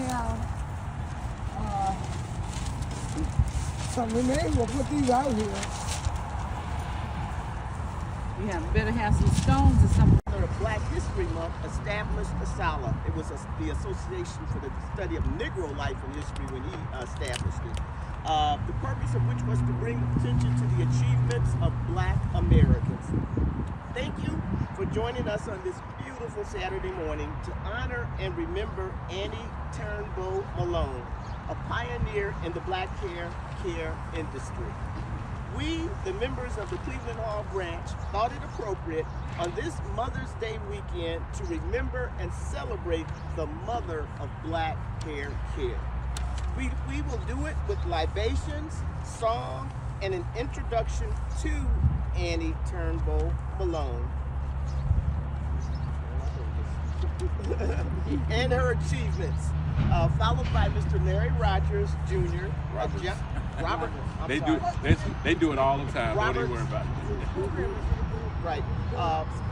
have something name. We'll put these out here. Yeah, better have some stones or something. The Black History Month established ASALA. It was the Association for the Study of Negro Life and History when he established it. The purpose of which was to bring attention to the achievements of Black Americans. Thank you for joining us on this beautiful Saturday morning to honor and remember Annie Turnbull Malone, a pioneer in the Black hair care industry. We, the members of the Cleveland Hall branch, thought it appropriate on this Mother's Day weekend to remember and celebrate the mother of Black hair care. We will do it with libations, song, and an introduction to Annie Turnbull Malone and her achievements, followed by Mr. Larry Rogers Jr. Robert. They do it all the time. Robert, Don't even worry about it. Right.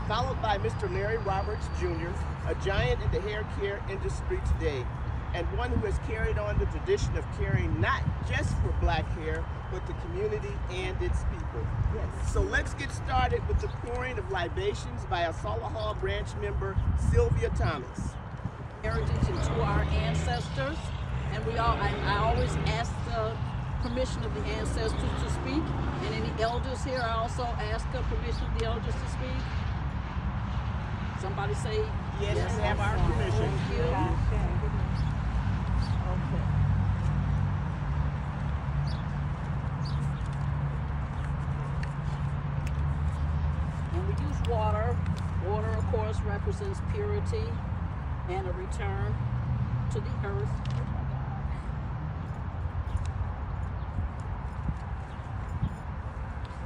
Followed by Mr. Larry Roberts Jr., a giant in the hair care industry today, and one who has carried on the tradition of caring not just for Black hair, but the community and its people. Yes. So let's get started with the pouring of libations by ASALA Hall branch member Sylvia Thomas. Heritage and to our ancestors, and I always ask the permission of the ancestors to speak, and any elders here, I also ask the permission of the elders to speak. Somebody say yes, we have our permission. Thank you. Okay. And we use water. Water, of course, represents purity and a return to the earth.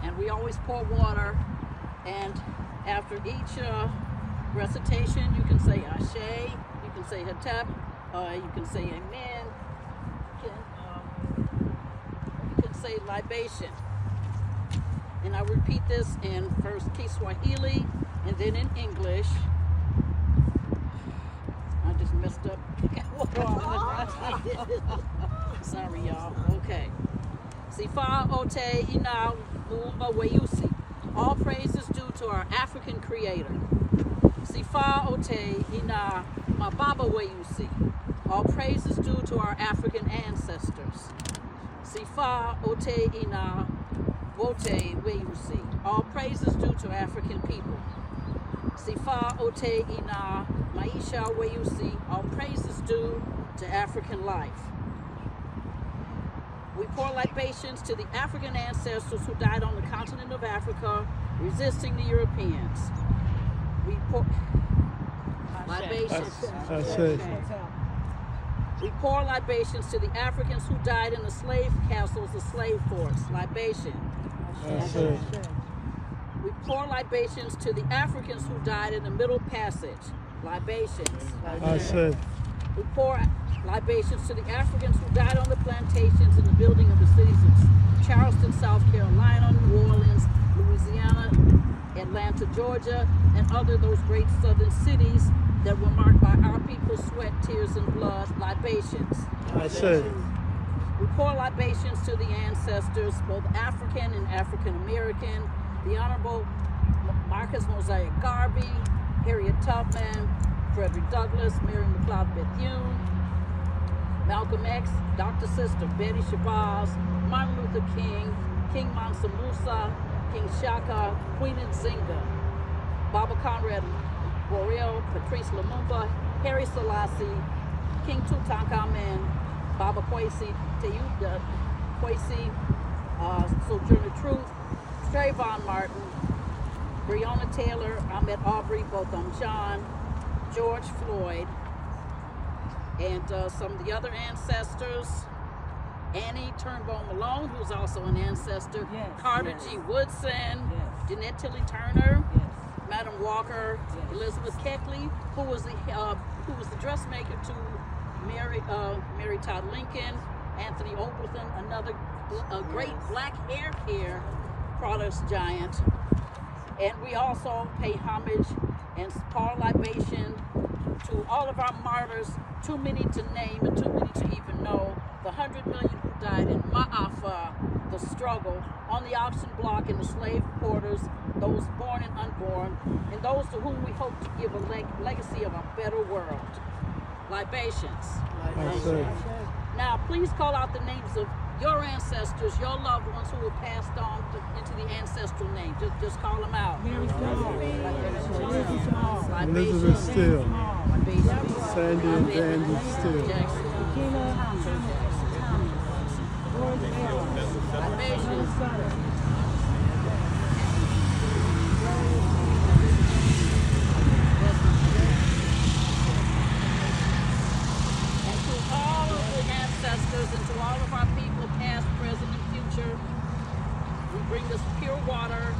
And we always pour water, and after each recitation, you can say Ashe, you can say Hatep, you can say Amen, you can say libation. And I repeat this in first Kiswahili and then in English. I just messed up. Sorry, y'all. Okay. Sifa Ote Ina Muumba Weyusi. All praise is due to our African creator. Sifa Ote Ina Mababa Weyusi. All praise is due to our African ancestors. Sifa Ote Ina Wote Weyusi. All praise is due to African people. Sifa Ote Ina Maisha Weyusi. All praise is due to African life. We pour libations to the African ancestors who died on the continent of Africa, resisting the Europeans. We pour libations. We pour libations to the Africans who died in the slave castles, the slave forts. Libation. We pour libations to the Africans who died in the Middle Passage. Libations. We pour libations to the Africans who died on the plantations in the building of the cities of Charleston, South Carolina, New Orleans, Louisiana, Atlanta, Georgia, and those great southern cities that were marked by our people's sweat, tears, and blood. Libations. We pour libations to the ancestors, both African and African American, the Honorable Marcus Mosiah Garvey, Harriet Tubman, Frederick Douglass, Mary McLeod Bethune, Malcolm X, Dr. Sister Betty Shabazz, Martin Luther King, King Mansa Musa, King Shaka, Queen Nzinga, Baba Conrad Boreal, Patrice Lumumba, Harry Selassie, King Tutankhamen, Baba Kwesi, Teyuda Kwesi, Sojourner Truth, Trayvon Martin, Breonna Taylor, Ahmaud Arbery, Botham Jean, George Floyd, and some of the other ancestors, Annie Turnbull Malone, who's also an ancestor, Carter G. Woodson, Jeanette Tilly Turner, Madam Walker, Elizabeth Keckley, who was the dressmaker to Mary Todd Lincoln, Anthony Ogleton, another great Black hair care products giant. And we also pay homage and pour libation To all of our martyrs, too many to name and too many to even know, the 100 million who died in Ma'afa, the struggle, on the auction block, and the slave porters, those born and unborn, and those to whom we hope to give a legacy of a better world. Libations. Now, please call out the names of your ancestors, your loved ones who were passed on into the ancestral name. Just call them out. Elizabeth Steele, Sandy and Vandy Steele. And to all of our people, past, present, and future, we bring this pure water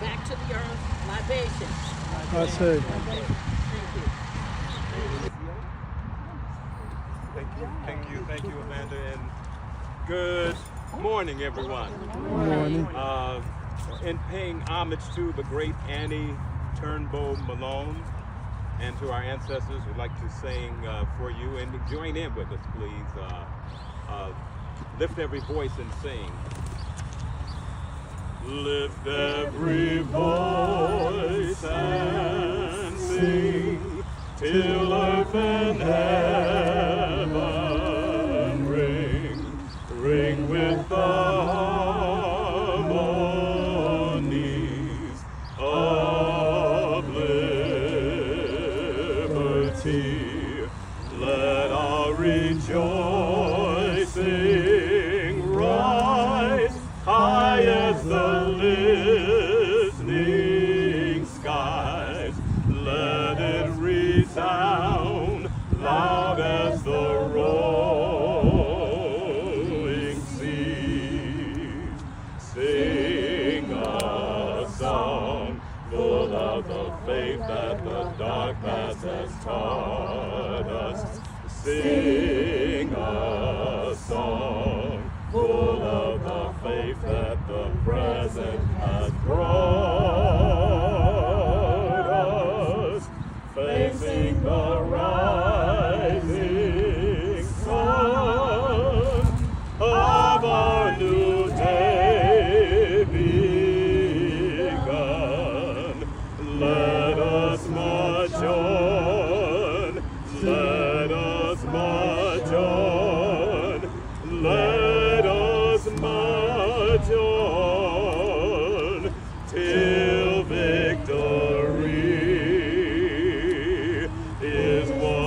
back to the earth. Libations. I say. Thank you, Amanda, and good morning, everyone. Good morning. In paying homage to the great Annie Turnbow Malone, and to our ancestors, we'd like to sing for you, and join in with us, please. Lift every voice and sing. Lift every voice and sing, till earth and heaven ring with the harmonies of liberty. Let our rejoicing rise high as the listening skies. Let it resound loud as the rolling seas. Sing a song full of the faith that the dark past has taught us. Sing a song full of the faith that the present has brought us. Facing the rising sun of our new day begun. Let us march on. Let us march on. Let us march on till victory is won.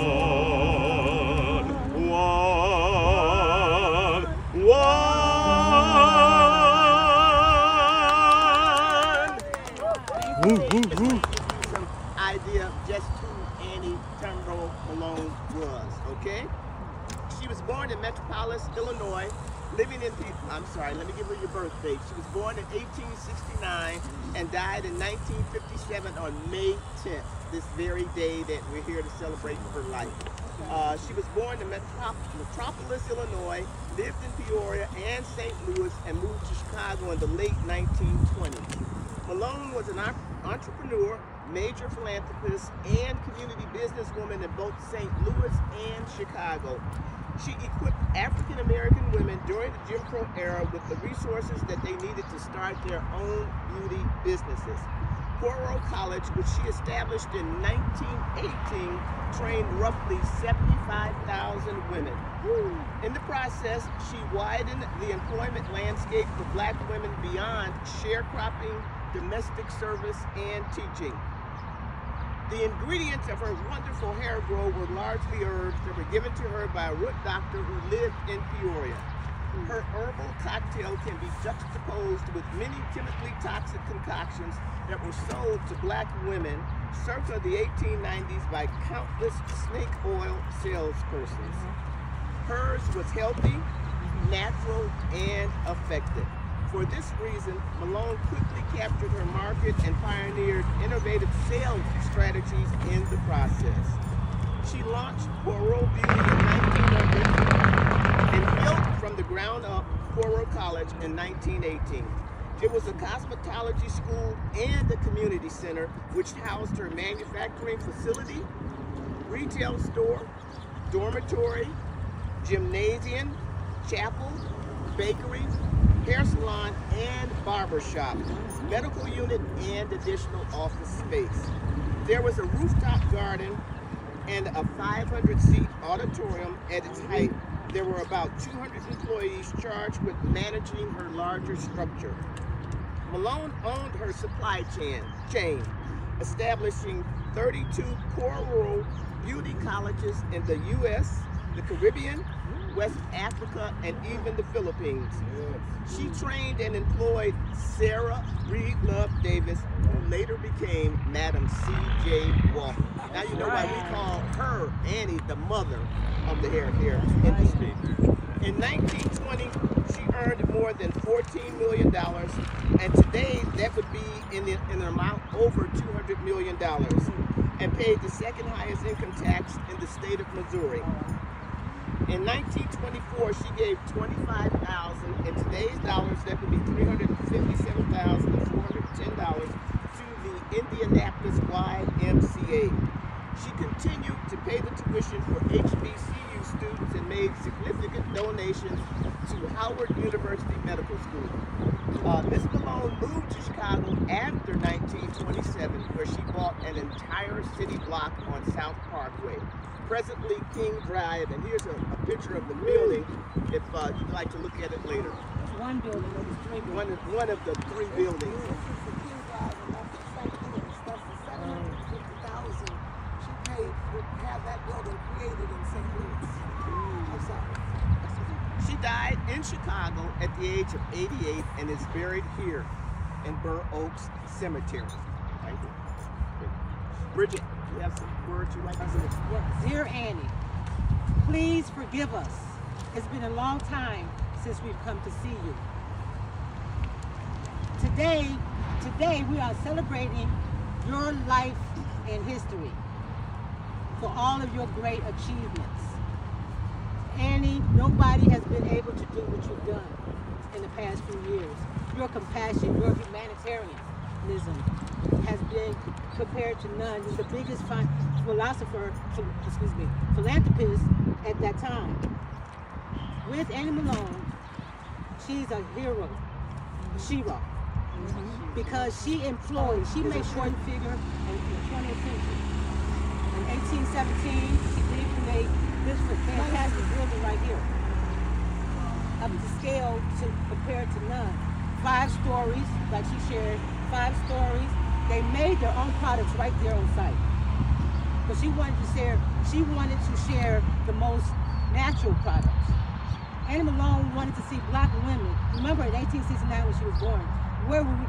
Some idea of just who Annie Turnbow Malone was, okay? She was born in Metropolis, Illinois, living in let me give her your birth date. She was born in 1869 and died in 1957 on May 10th, this very day that we're here to celebrate her life. She was born in Metropolis, Illinois, lived in Peoria and St. Louis, and moved to Chicago in the late 1920s. Malone was an entrepreneur, major philanthropist, and community businesswoman in both St. Louis and Chicago. She equipped African American women during the Jim Crow era with the resources that they needed to start their own beauty businesses. Poirot College, which she established in 1918, trained roughly 75,000 women. In the process, she widened the employment landscape for black women beyond sharecropping, domestic service, and teaching. The ingredients of her wonderful hair grow were largely herbs that were given to her by a root doctor who lived in Peoria. Her herbal cocktail can be juxtaposed with many chemically toxic concoctions that were sold to black women circa the 1890s by countless snake oil salespersons. Hers was healthy, natural, and effective. For this reason, Malone quickly captured her market and pioneered innovative sales strategies in the process. She launched Poirot Beauty in 1900 and built from the ground up Poirot College in 1918. It was a cosmetology school and a community center which housed her manufacturing facility, retail store, dormitory, gymnasium, chapel, bakery, hair salon, and barber shop, medical unit, and additional office space. There was a rooftop garden and a 500-seat auditorium at its height. There were about 200 employees charged with managing her larger structure. Malone owned her supply chain, establishing 32 core rural beauty colleges in the U.S., the Caribbean, West Africa, and even the Philippines. She trained and employed Sarah Reed Love Davis, who later became Madam C.J. Walker. Now you know why we call her, Annie, the mother of the hair care industry. In 1920, she earned more than $14 million, and today that would be in an amount over $200 million, and paid the second highest income tax in the state of Missouri. In 1924, she gave $25,000. In today's dollars, that would be $357,410 to the Indianapolis YMCA. She continued to pay the tuition for HBCU students and made significant donations to Howard University Medical School. Miss Malone moved to Chicago after 1927, where she bought an entire city block on South Parkway, presently King Drive, and here's a picture of the building if you'd like to look at it later. One building, there was three buildings. One of the three buildings. She paid to have that building created in St. Louis. I'm sorry. She died in Chicago at the age of 88 and is buried here in Burr Oaks Cemetery. Thank you. Bridget, you have some words you'd like to say? Yes. Dear Annie, please forgive us. It's been a long time since we've come to see you. Today we are celebrating your life and history for all of your great achievements. Annie, nobody has been able to do what you've done in the past few years. Your compassion, your humanitarianism has been compared to none. You're the biggest philanthropist at that time. With Annie Malone, she's a hero, Shira, because she made short figure in the 20th century. In 1817, she made this fantastic building right here, up to scale to compared to none. 5 stories, like she shared, 5 stories. They made their own products right there on site. But she wanted to share the most natural products. Annie Malone wanted to see black women. Remember in 1869 when she was born,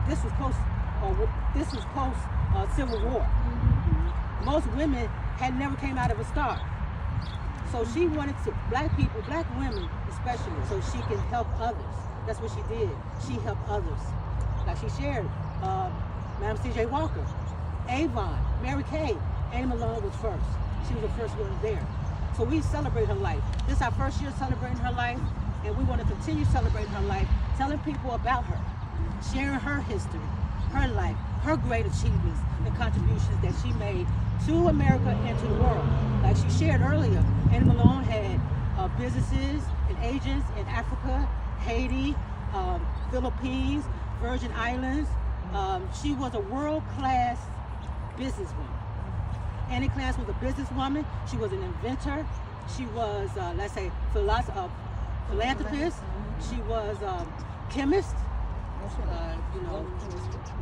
this was post Civil War. Most women had never came out of a star. So she wanted to, black women especially, so she can help others. That's what she did. She helped others. Like she shared, Madam C.J. Walker, Avon, Mary Kay. Annie Malone was first. She was the first one there. So we celebrate her life. This is our first year celebrating her life, and we want to continue celebrating her life, telling people about her, sharing her history, her life, her great achievements and contributions that she made to America and to the world. Like she shared earlier, Annie Malone had businesses and agents in Africa, Haiti, Philippines, Virgin Islands. She was a world-class businesswoman. Annie Class was a businesswoman. She was an inventor. She was, let's say, philanthropist. She was chemist.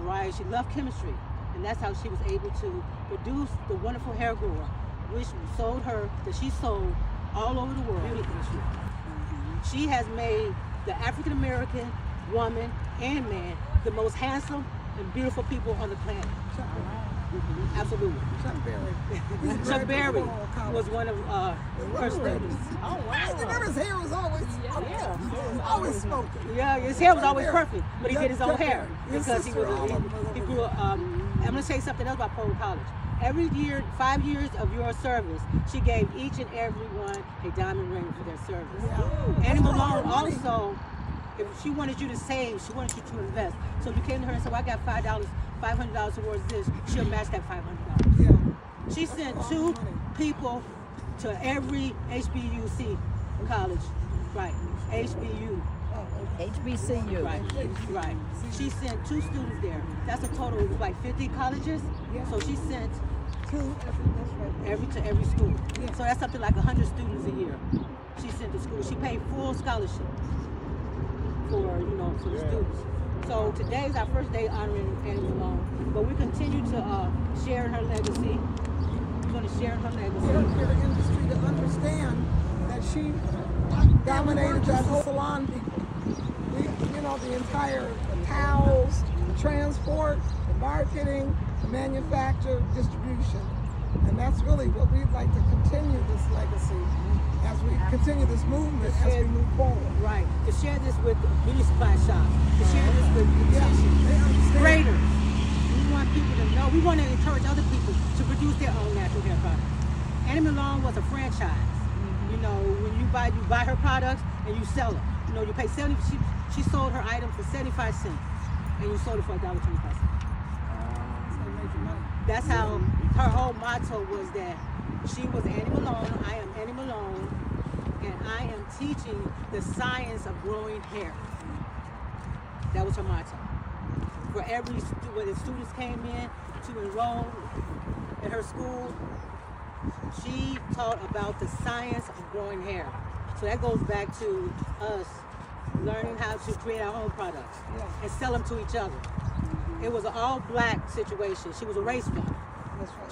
Right? She loved chemistry, and that's how she was able to produce the wonderful hair grower, which she sold all over the world. She has made the African American woman and man the most handsome and beautiful people on the planet. Absolutely. Chuck Berry was one of her students. Oh, wow. I remember his hair was always smoking. Yeah, his hair was always perfect, but he did his own hair because he grew up. I'm going to say something else about Pole College. Every year, 5 years of your service, she gave each and every one a diamond ring for their service. Yeah. Annie Malone also, if she wanted you to save, she wanted you to invest. So if you came to her and said, well, I got $500 towards this, she'll match that $500. Yeah. She sent two people to every HBUC college, right? HBU. HBCU. Right. She sent 2 students there. That's a total of like 50 colleges. Yeah. So she sent 2 to every school. Yeah. So that's something like 100 students a year. She sent to school. She paid full scholarship for the students. So today is our first day honoring Annie Malone, but we continue to share in her legacy. We're going to share in her legacy. For the industry to understand that she dominated that whole salon people. The entire towels, the transport, the marketing, the manufacture, distribution. And that's really what we'd like to continue this legacy as we continue this movement as we move forward. Right. To share this with beauty supply shops. To share this with beauticians, they understand. graders. We want people to know. We want to encourage other people to produce their own natural hair products. Annie Malone was a franchise. When you buy her products and you sell them. You pay 70. She sold her items for 75 cents, and you sold it for $1.25. That's how her whole motto was that she was Annie Malone. I am Annie Malone, and I am teaching the science of growing hair. That was her motto. For when the students came in to enroll in her school, she taught about the science of growing hair. So that goes back to us learning how to create our own products and sell them to each other. It was an all-black situation. She was a race woman.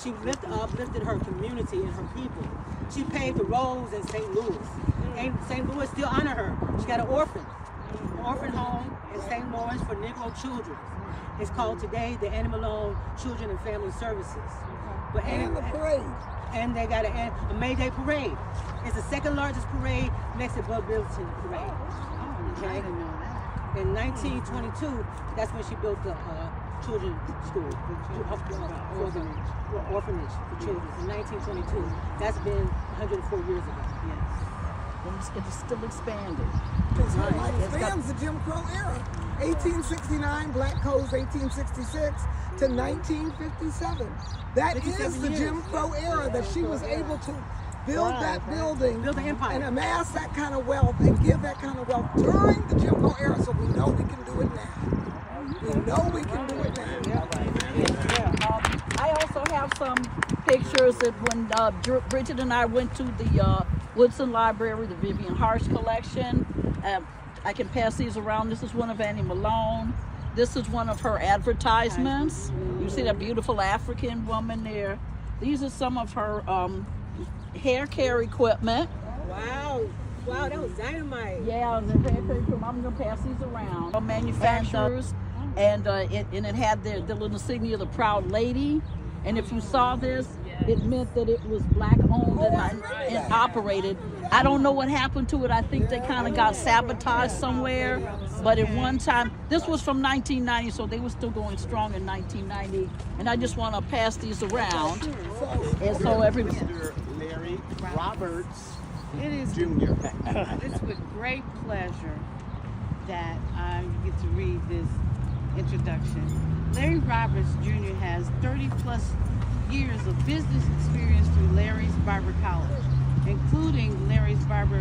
She uplifted her community and her people. She paved the roads in St. Louis. And St. Louis still honor her. She got an orphan home in St. Lawrence for Negro children. It's called today the Annie Malone Children and Family Services. But And the parade. And they got a May Day parade. It's the second largest parade next to Bud Billington Parade. Okay. In 1922, that's when she built the children's school, for the orphanage for children. In 1922, that's been 104 years ago. Yes. It's still expanded. Because her life spans the Jim Crow era. 1869, Black Codes 1866 to 1957. That is the Jim Crow era that she was able to build that building, build an empire, and amass that kind of wealth and give that kind of wealth during the Jim Crow era. So we know we can do it now. We know we can do it now. I also have some pictures of when Bridget and I went to the Woodson Library, the Vivian Harsh collection. I can pass these around. This is one of Annie Malone. This is one of her advertisements. You see that beautiful African woman there. These are some of her hair care equipment. Wow, that was dynamite. Yeah, the hair care equipment. I'm gonna pass these around. Manufacturers, and it had the little insignia, the Proud Lady. And if you saw this, it meant that it was black owned and operated. I don't know what happened to it. I think they kind of got sabotaged somewhere. But at one time, this was from 1990, so they were still going strong in 1990. And I just want to pass these around. And so everybody. Mr. Larry Roberts It is Jr. It's with great pleasure that I get to read this introduction. Larry Roberts Jr. has 30 plus years of business experience through Larry's Barber College, including Larry's Barber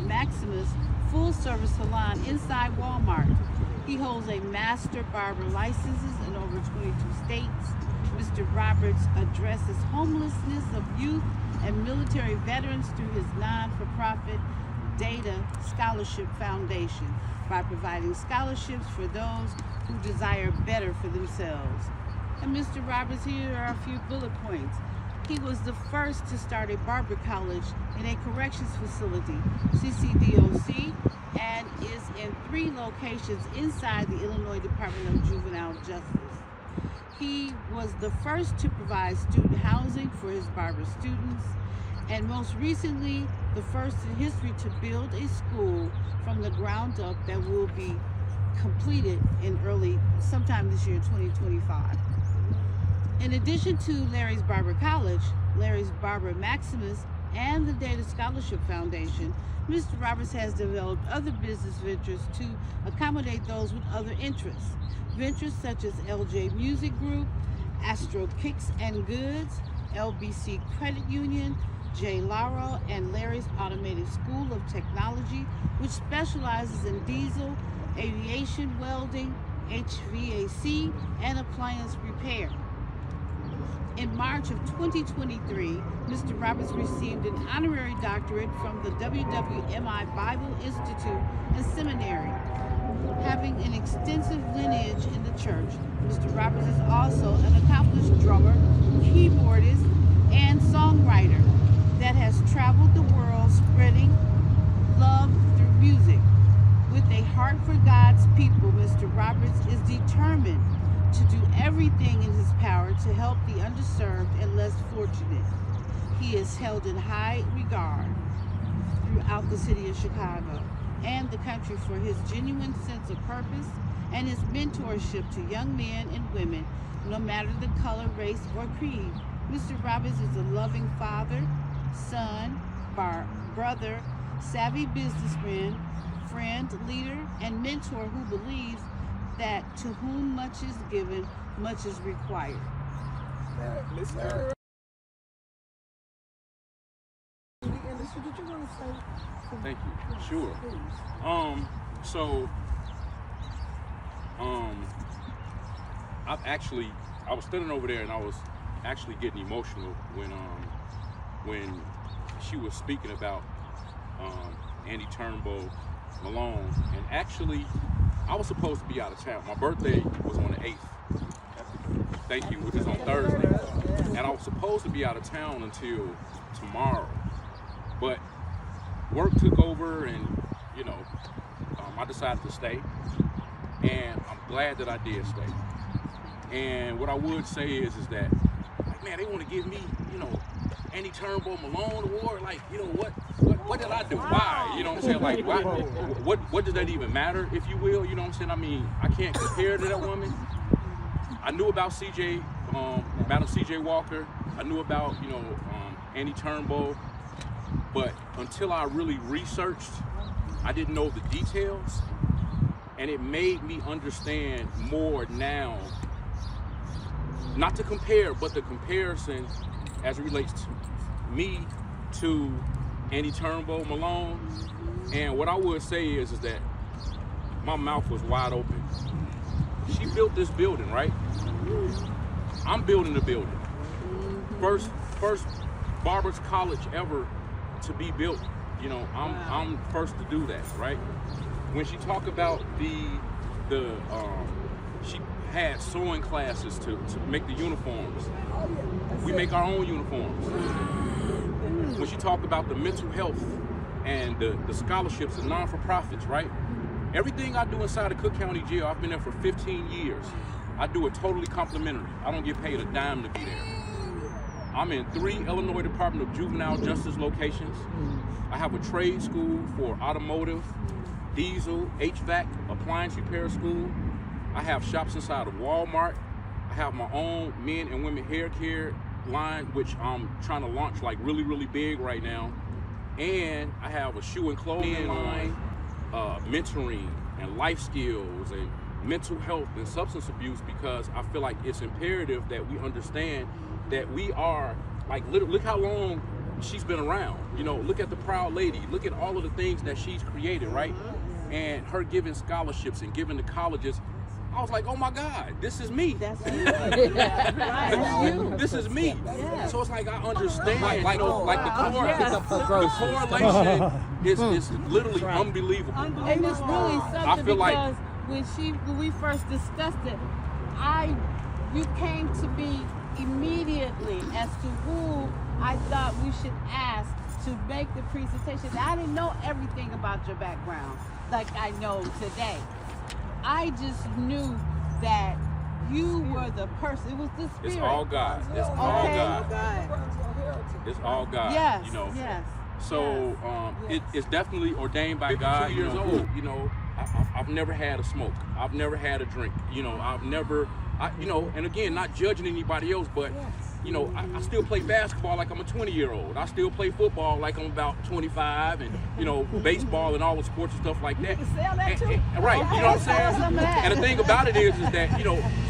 Maximus full-service salon inside Walmart. He holds a master barber licenses in over 22 states. Mr. Roberts addresses homelessness of youth and military veterans through his non-for-profit Data Scholarship Foundation by providing scholarships for those who desire better for themselves. And Mr. Roberts, here are a few bullet points. He was the first to start a barber college in a corrections facility, CCDOC, and is in 3 locations inside the Illinois Department of Juvenile Justice. He was the first to provide student housing for his barber students, and most recently, the first in history to build a school from the ground up that will be completed in sometime this year, 2025. In addition to Larry's Barber College, Larry's Barber Maximus, and the Data Scholarship Foundation, Mr. Roberts has developed other business ventures to accommodate those with other interests. Ventures such as LJ Music Group, Astro Kicks and Goods, LBC Credit Union, J. Lauro, and Larry's Automated School of Technology, which specializes in diesel, aviation, welding, HVAC, and appliance repair. In March of 2023, Mr. Roberts received an honorary doctorate from the WWMI Bible Institute and Seminary. Having an extensive lineage in the church, Mr. Roberts is also an accomplished drummer, keyboardist, and songwriter that has traveled the world spreading love through music. With a heart for God's people, Mr. Roberts is determined to do everything in his power to help the underserved and less fortunate. He is held in high regard throughout the city of Chicago and the country for his genuine sense of purpose and his mentorship to young men and women, no matter the color, race, or creed. Mr. Roberts is a loving father, son, brother, savvy businessman, friend, leader, and mentor who believes that to whom much is given, much is required. Mr. Did you want to say something? Thank you. Sure. Please. So, I was standing over there and I was actually getting emotional when she was speaking about Andy Turnbull, Malone, and actually I was supposed to be out of town. My birthday was on the 8th. Thank you, which is on Thursday. And I was supposed to be out of town until tomorrow. But work took over and, I decided to stay. And I'm glad that I did stay. And what I would say is that, like, man, they want to give me, Andy Turnbull Malone Award. Like, what did I do? Why? You know what I'm saying? Like, why? What does that even matter, if you will? You know what I'm saying? I mean, I can't compare to that woman. I knew about Madam C.J. Walker. I knew about, Andy Turnbull. But until I really researched, I didn't know the details. And it made me understand more now, not to compare, but the comparison as it relates to me to Andy Turnbull Malone. And what I would say is that my mouth was wide open. She built this building, right? I'm building the building. First Barbers College ever to be built. I'm first to do that, right? When she talked about she had sewing classes to make the uniforms. We make our own uniforms. When she talked about the mental health and the scholarships and non-for-profits, right? Everything I do inside of Cook County Jail, I've been there for 15 years. I do it totally complimentary. I don't get paid a dime to be there. I'm in 3 Illinois Department of Juvenile Justice locations. I have a trade school for automotive, diesel, HVAC, appliance repair school. I have shops inside of Walmart. I have my own men and women hair care line, which I'm trying to launch like really, really big right now. And I have a shoe and clothing line, mentoring and life skills and mental health and substance abuse, because I feel like it's imperative that we understand that we are, like, look how long she's been around. Look at the Proud Lady. Look at all of the things that she's created, right? And her giving scholarships and giving to colleges. I was like, oh my God, this is me. That's you. That's you. This is me. Yeah. So it's like I understand, the correlation is literally unbelievable. And it's really something, I feel because like when we first discussed it, you came to me immediately as to who I thought we should ask to make the presentation. I didn't know everything about your background like I know today. I just knew that you were the person. It was the spirit. It's all God. It's all God. It's all God. Yes. Yes. So it's definitely ordained by God. 2 years old. I've never had a smoke. I've never had a drink. I've never. And again, not judging anybody else, but I still play basketball like I'm a 20-year-old. I still play football like I'm about 25, and baseball and all the sports and stuff like that. You can sell that too. Right, you know what I'm saying? And the thing about it is that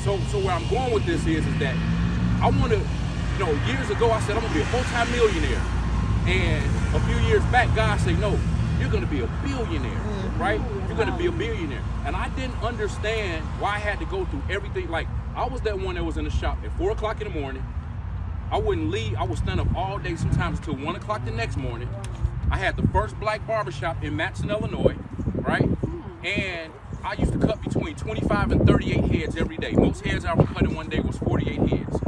so where I'm going with this is that I want to you know, years ago I said I'm gonna be a multi-millionaire. And a few years back, God said, no, you're gonna be a billionaire, right? You're gonna be a billionaire. And I didn't understand why I had to go through everything. Like, I was that one that was in the shop at 4 o'clock in the morning. I wouldn't leave. I would stand up all day, sometimes until 1 o'clock the next morning. I had the first black barbershop in Matson, Illinois, right? And I used to cut between 25 and 38 heads every day. Most heads I would cut in one day was 48 heads.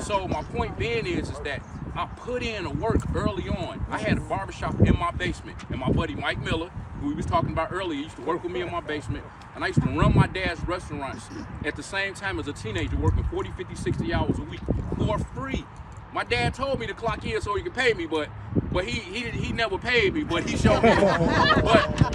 So my point being is that I put in a work early on. I had a barbershop in my basement, and my buddy Mike Miller, who we was talking about earlier, used to work with me in my basement, and I used to run my dad's restaurants at the same time as a teenager, working 40, 50, 60 hours a week for free. My dad told me to clock in so he could pay me, but he never paid me, but he showed me.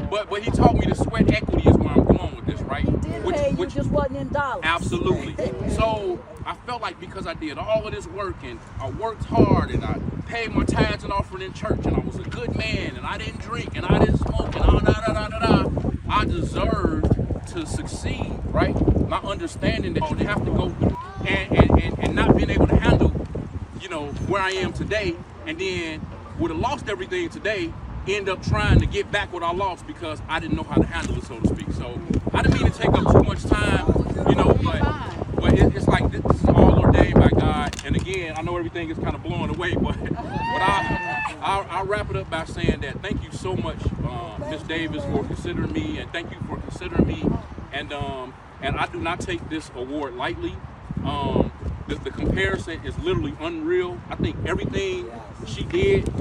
but he taught me the sweat equity is where I'm going with this, right? He did pay you, just wasn't in dollars. Absolutely. So I felt like because I did all of this work and I worked hard and I paid my tithes and offering in church and I was a good man and I didn't drink and I didn't smoke and I deserved to succeed, right? My understanding that you have to go through and not being able to handle, you know, where I am today, and then would have lost everything today, end up trying to get back what I lost because I didn't know how to handle it, so to speak. So I didn't mean to take up too much time, you know, but it's like this is all ordained by God. And again, I know everything is kind of blowing away, but I'll wrap it up by saying that thank you so much, Ms. Davis, for considering me, and thank you for considering me. And I do not take this award lightly. The comparison is literally unreal. I think everything she did,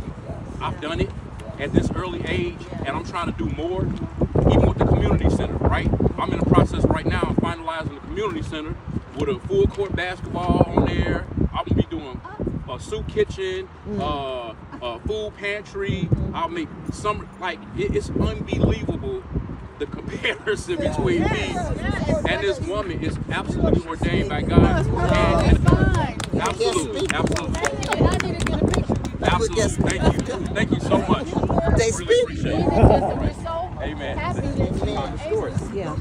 I've done it at this early age, and I'm trying to do more, even with the community center, right? I'm in the process right now of finalizing the community center with a full court basketball on there. I'm gonna be doing a soup kitchen, a food pantry. I'll make some, like, it's unbelievable the comparison between me and this woman is absolutely ordained by God. Absolutely. Thank you so much. They Really speak. appreciate it. Amen. Yeah.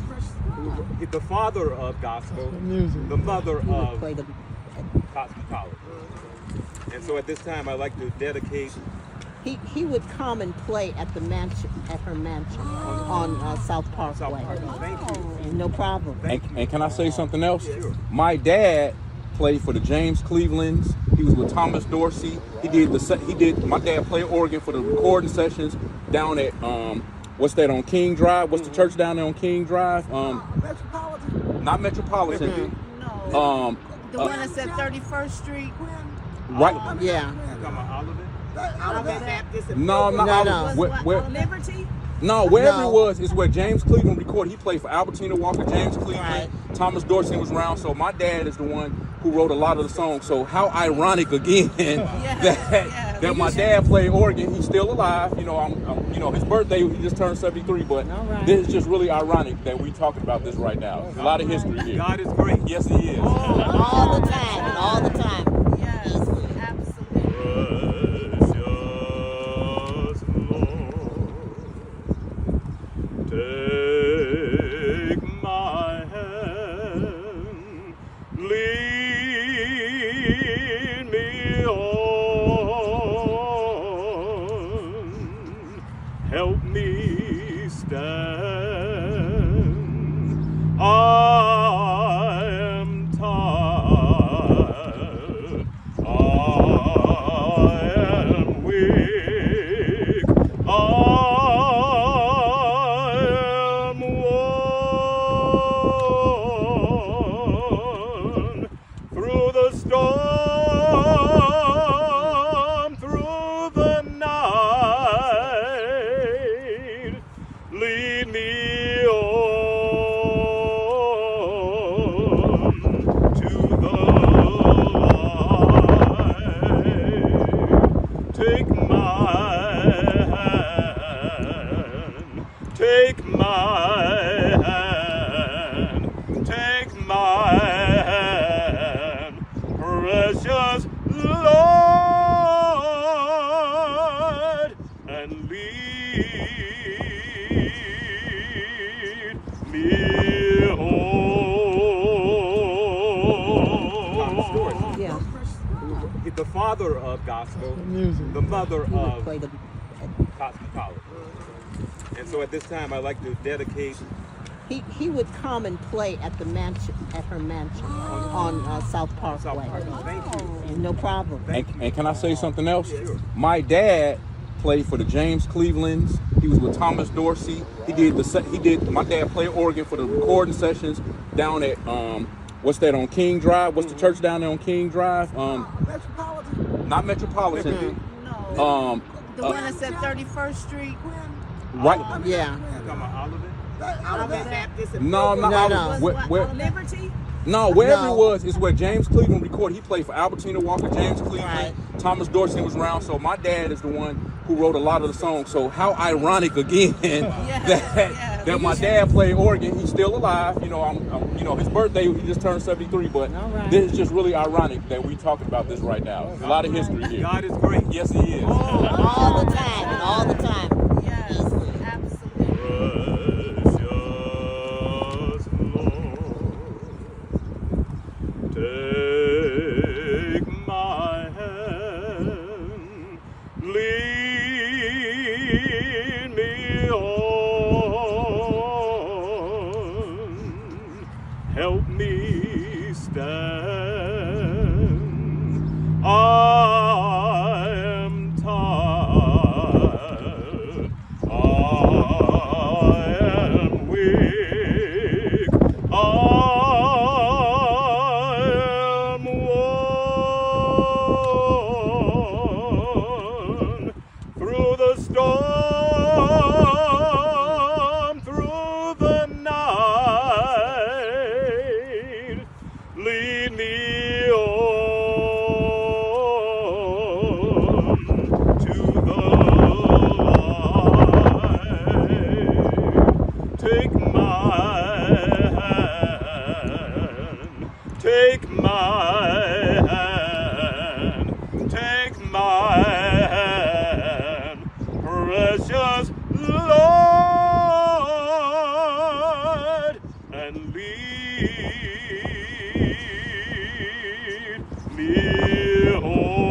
The father of gospel, the mother of cosmetology. And so at this time, I'd like to dedicate. He would come and play at the mansion, at her mansion on South Parkway. Thank you. No problem. And can I say something else? Sure. My dad played for the James Clevelands. He was with Thomas Dorsey. My dad played organ for the recording sessions down at what's that on King Drive? What's the church down there on King Drive? Metropolitan. Not Metropolitan. No. The one that's at 31st Street. Right. Yeah. Come on, Olivet. No. Liberty? No, wherever No. it was is where James Cleveland recorded. He played for Albertina Walker, James Cleveland, Right. Thomas Dorsey was around. So my dad is the one who wrote a lot of the songs. So how ironic again that my dad played organ. He's still alive. You know, his birthday he just turned 73. But this is just really ironic that we're talking about this right now. There's a lot of history here. God is great. Yes, He is. All the time, and all the time. Yes, absolutely. Precious Lord, take my hand, lead me on, help me stand. I am tired. I am weak. I am worn through the storm, through the night. Lead me on to the light. Take my hand, take my hand, take my hand, precious the father of gospel, the mother He would of play the. cosmetology. And so at this time, I'd like to dedicate. He would come and play at the mansion, at her mansion on South Parkway. Thank you. No problem. And can I say something else? Sure. My dad played for the James Clevelands. He was with Thomas Dorsey. My dad played organ for the recording sessions down at what's that on King Drive? What's the church down there on King Drive? Metropolitan. Not Metropolitan. No. The one that's at 31st Street. Right. Yeah. Talking about Olivet? Olivet Baptist and No, Pilgrim. No. Liberty? No, wherever No. it was, is where James Cleveland recorded. He played for Albertina Walker, James Cleveland, Right. Thomas Dorsey was around. So my dad is the one who wrote a lot of the songs. So how ironic again that my dad played organ. He's still alive. You know, I'm his birthday. He just turned 73. But All right. this is just really ironic that we talking about this right now. There's a lot of history here. God is great. Yes, he is. All the time, and all the time. Yes, absolutely. Precious Lord, take my hand, lead me on, help me stand. I am tired. I am weak. I am worn through the storm, through the night. Lead me on to the light. Take my hand, take my hand, take my hand, precious Lord, and lead me home.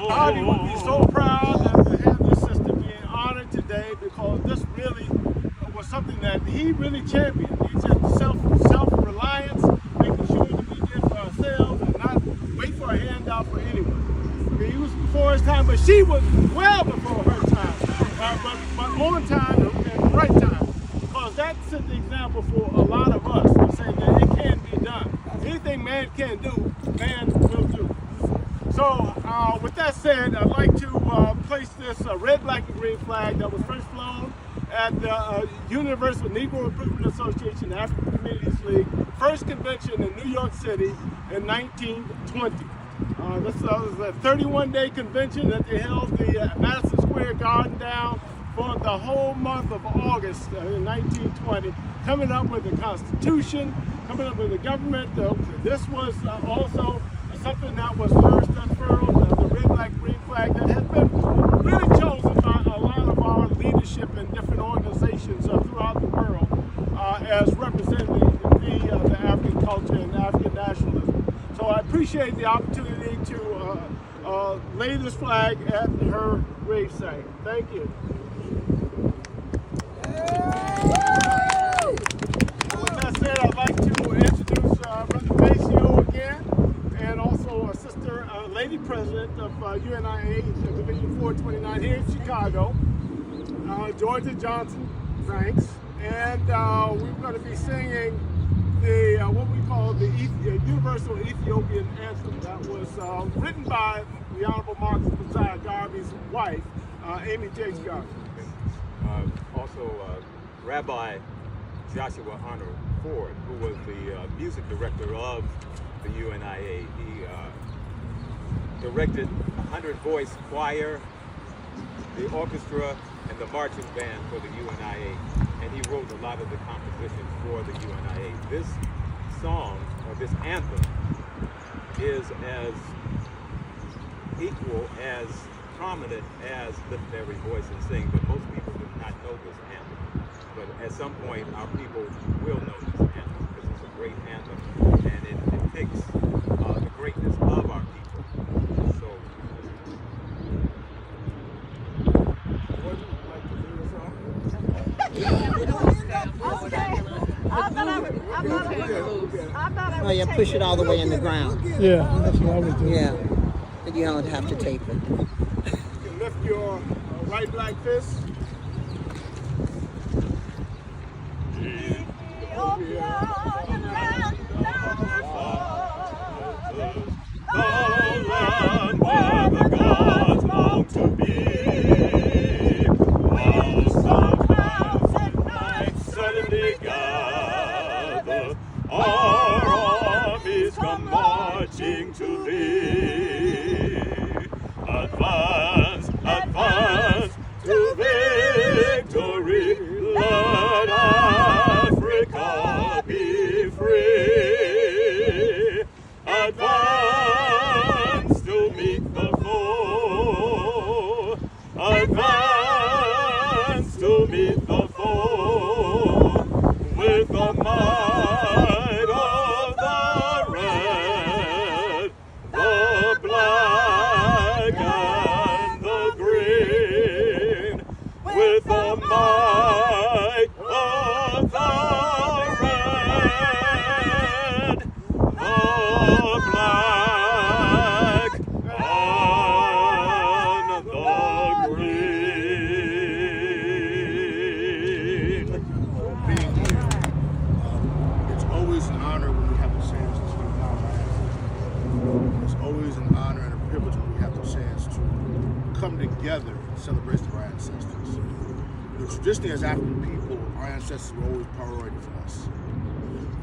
Bobby would be so proud to have this sister being honored today, because this really was something that he really championed. He said self-reliance, making sure that we did for ourselves and not wait for a handout for anyone. I mean, he was before his time, but she was well before her time, but on time and right time, because that set the example for a lot of us to say that it can be done. Anything man can do, man will do. So, with that said, I'd like to place this red, black, and green flag that was first flown at the Universal Negro Improvement Association African Communities League first convention in New York City in 1920. This was a 31-day convention that they held the Madison Square Garden down for the whole month of August in 1920, coming up with a constitution, coming up with a government. This was also something that was first unfurled, the red, black, green flag that has been really chosen by a lot of our leadership in different organizations throughout the world as representing the African culture and African nationalism. So I appreciate the opportunity to lay this flag at her gravesite. Thank you. With that said, I'd like to introduce Brother Maceo again, and also a sister, lady president of UNIA Division 429 here in Chicago, Georgia Johnson Franks, and we're going to be singing the what we call the Universal Ethiopian Anthem that was written by the Honorable Marcus Messiah Garvey's wife, Amy Jakes Garvey. Also, Rabbi Joshua Honor Ford, who was the music director of the UNIA. He directed 100-voice choir, the orchestra, and the marching band for the UNIA, and he wrote a lot of the compositions for the UNIA. This song, or this anthem, is as equal, as prominent as Lift Every Voice and Sing, but most people do not know this anthem. But at some point, our people will know this anthem, because it's a great anthem, and it depicts Oh yeah, push it all the way in the ground. Yeah, that's what I would do. Yeah, and you don't have to tape it. You can lift your right black fist. Marching to thee, advance, advance to victory. Let Africa be free. Advance to meet the foe. Advance to meet the foe with the might of the red, the black, and the green, with the might of the red, the black, and the green. Being here, it's always an honor when we have the chance to acknowledge. It's always an honor and a privilege when we have the chance to come together and celebrate our ancestors. Traditionally, as African people, our ancestors were always priority for us.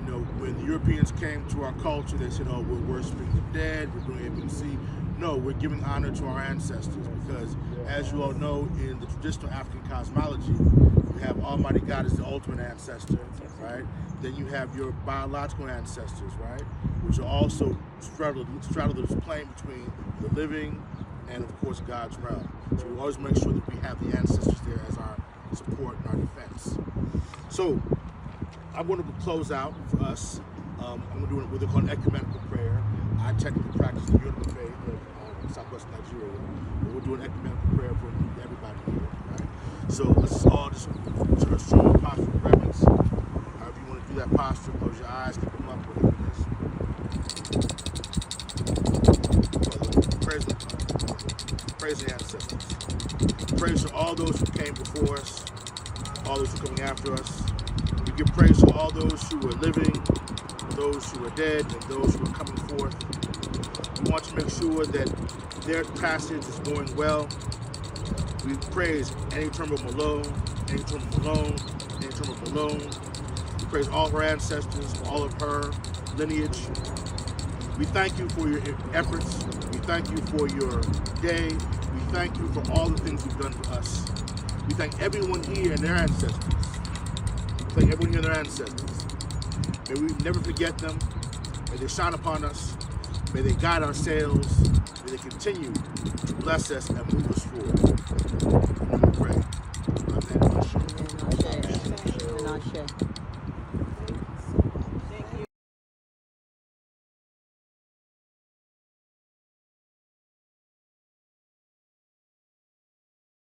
You know, when the Europeans came to our culture, they said, "Oh, we're worshiping the dead. We're doing ABC." No, we're giving honor to our ancestors because, as you all know, in the traditional African cosmology, you have Almighty God as the ultimate ancestor, right? Then you have your biological ancestors, right? Which are also straddle this plane between the living and, of course, God's realm. So we always make sure that we have the ancestors there as our support and our defense. So I'm going to close out for us. I'm going to do what they call an ecumenical prayer. I technically practice the United Faith of Southwest Nigeria, but we'll do an ecumenical prayer for everybody here, right? So let's all just sort of show a posture of reverence. However you want to do that posture, close your eyes, keep them up, whatever it is. Praise the ancestors. Praise to all those who came before us, all those who are coming after us. We give praise to all those who are living, those who are dead, and those who are coming forth. We want to make sure that their passage is going well. We praise any term of Malone, any term of Malone, any term of Malone. We praise all her ancestors, all of her lineage. We thank you for your efforts. We thank you for your day. We thank you for all the things you've done for us. We thank everyone here and their ancestors. We thank everyone here and their ancestors. May we never forget them. May they shine upon us. May they guide our sails. May they continue to bless us and move us forward. We pray.